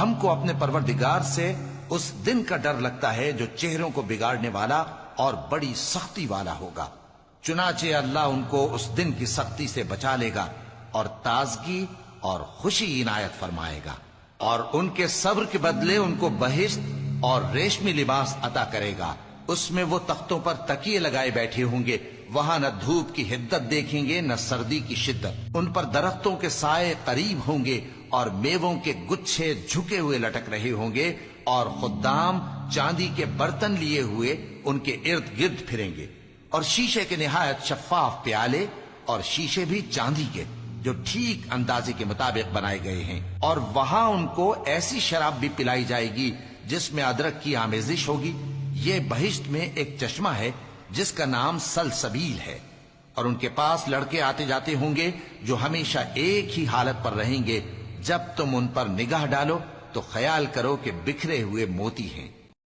ہم کو اپنے پروردگار سے اس دن کا ڈر لگتا ہے جو چہروں کو بگاڑنے والا اور بڑی سختی والا ہوگا۔ چنانچہ اللہ ان کو اس دن کی سختی سے بچا لے گا اور تازگی اور خوشی عنایت فرمائے گا، اور ان کے صبر کے بدلے ان کو بہشت اور ریشمی لباس عطا کرے گا۔ اس میں وہ تختوں پر تکیے لگائے بیٹھے ہوں گے، وہاں نہ دھوپ کی حدت دیکھیں گے نہ سردی کی شدت۔ ان پر درختوں کے سائے قریب ہوں گے اور میووں کے گچھے جھکے ہوئے لٹک رہے ہوں گے، اور خدام چاندی کے برتن لیے ہوئے ان کے ارد گرد پھریں گے، اور شیشے کے نہایت شفاف پیالے، اور شیشے بھی چاندی کے جو ٹھیک اندازے کے مطابق بنائے گئے ہیں۔ اور وہاں ان کو ایسی شراب بھی پلائی جائے گی جس میں ادرک کی آمیزش ہوگی۔ یہ بہشت میں ایک چشمہ ہے جس کا نام سلسبیل ہے، اور ان کے پاس لڑکے آتے جاتے ہوں گے جو ہمیشہ ایک ہی حالت پر رہیں گے۔ جب تم ان پر نگاہ ڈالو تو خیال کرو کہ بکھرے ہوئے موتی ہیں۔